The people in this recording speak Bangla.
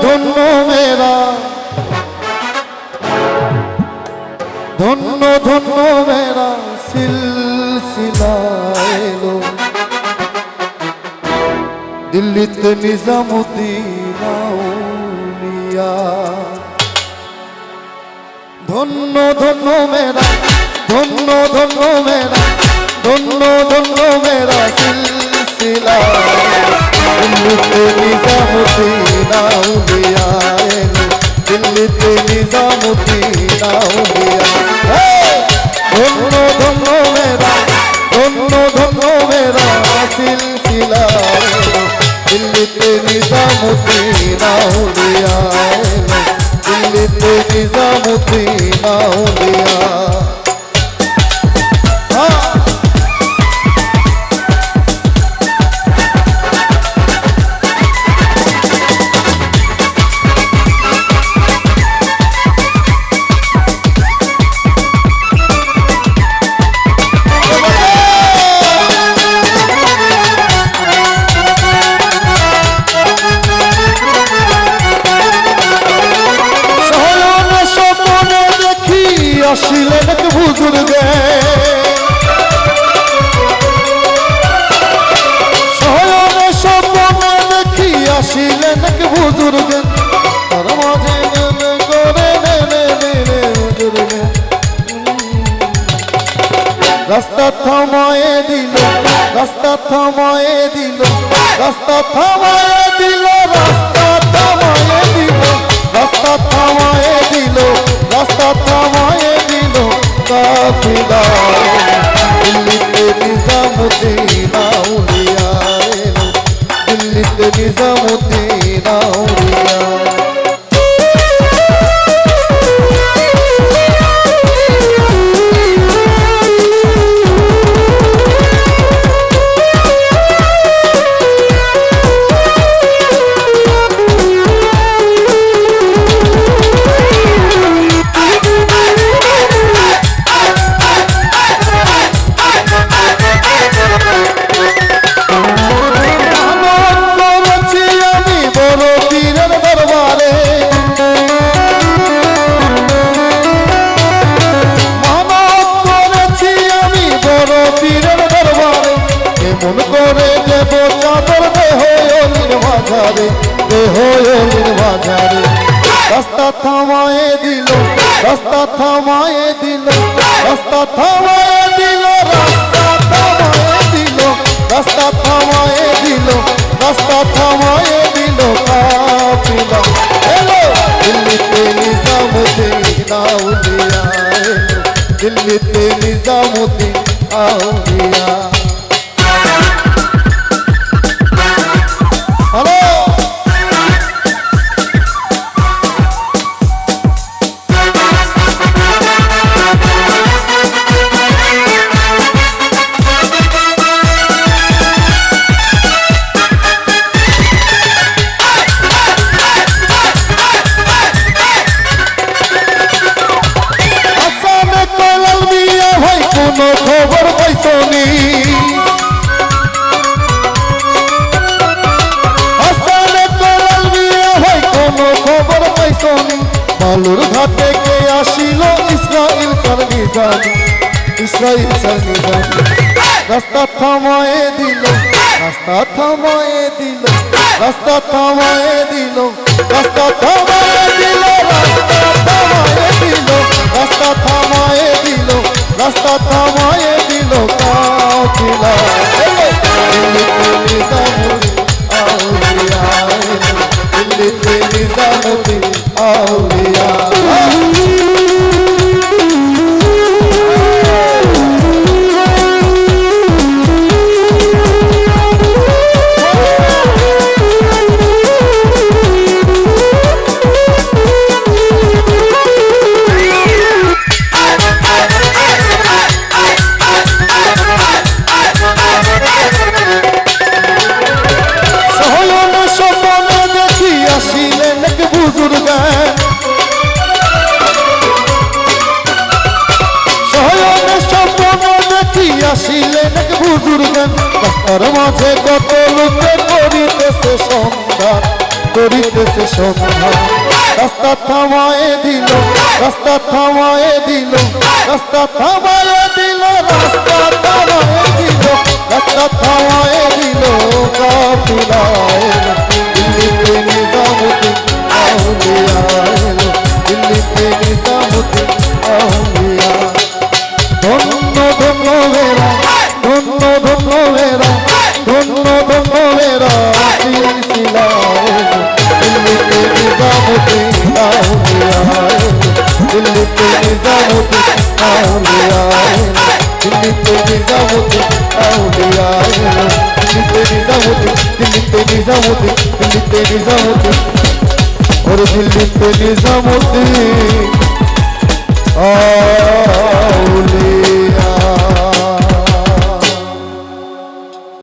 ধন্য মেরা, ধন্য ধন্য মেরা সিলসিলা এলো দিল্লিতে নিজামুদ্দিন আউলিয়া। ধন্য ধন্য মেরা, ধন্য ধন্য মেরা, ধন্য ধন্য মেরা সিলসিলা দিল্লিতে নিজামুদ্দিন আউলিয়া এলো দিল্লিতে নিজামুদ্দিন আউলিয়া। ধন্য ধন্য মেরা, ধন্য ধন্য মেরা সিলসিলা এলো দিল্লিতে নিজামুদ্দিন আউলিয়া এলো দিল্লিতে নিজামুদ্দিন আউলিয়া। আসিলেন এক বুজুর্গে শয়নে স্বপ্নে দেখি আসিলেন এক বুজুর্গে তার মাঝে নেমে করে বুজুর্গে রাস্তা থামায়ে দিল, রাস্তা থামায়ে দিল, রাস্তা থামায়ে দিল, রাস্তা থামায়ে দিল, রাস্তা থামায়ে দিল, রাস্তা থামায়ে দিল কাফিলা দিল্লিতে নিজামুদ্দিন আউলিয়া এলো দিল্লিতে নিজামুদ্দিন আউলিয়া। মন করে দেব চাদর দেহ নির্বাজারে, দেহ নির্বাজারে রাস্তা থামায়ে দিল, রাস্তা থামায়ে দিল, রাস্তা থামায়ে দিল, রাস্তা থামায়ে দিল, রাস্তা থামায়ে দিল, রাস্তা থামায়ে দিল কাফিলা এলো দিল্লিতে নিজামুদ্দিন আউলিয়া এলো দিল্লিতে নিজামুদ্দিন আউলিয়া। কোনো খবর পাইছনি হাসানে কোলাল বিয়া হয় কোনো খবর পাইছনি বালুর ঘাটে কে আসিল ইসরাইল সারনিজানি, ইসরাইল সারনিজানি রাস্তা থামায়ে দিল, রাস্তা থামায়ে দিল, রাস্তা থামায়ে দিল, রাস্তা থামায়ে দিল, রাস্তা থামায়ে দিল, রাস্তা থামায়ে দিল, রাস্তা থামায়ে দিল কাফিলা দিল্লিতে নিজামুদ্দিন আউলিয়া দিল্লিতে নিজামুদ্দিন আউলিয়া। আসিলেন এক বুজুর্গান রাস্তার মাঝে কত লোকে করিতেছে সন্ধান, করিতেছে সন্ধ্যা রাস্তা থামায়ে দিল রাস্তা থামায়ে দিল রাস্তা থামায়ে দিল রাস্তা থামায়ে দিল রাস্তা থামায়ে দিল কাফিলা এলো দিল্লিতে নিজামুদ্দিন আউলিয়া এলো দিল্লিতে নিজামুদ্দিন আউলিয়া ধন্য ধন্য মেরা ধন্য ধন্য মেরা ধন্য ধন্য মেরা সিলসিলা এলো দিল্লিতে নিজামুদ্দিন আউলিয়া এলো দিল্লিতে নিজামুদ্দিন আউলিয়া এলো দিল্লিতে নিজামুদ্দিন আউলিয়া এলো দিল্লিতে নিজামুদ্দিন দিল্লিতে নিজামুদ্দিন দিল্লিতে নিজামুদ্দিন ওরে দিল্লিতে নিজামুদ্দিন আউলিয়া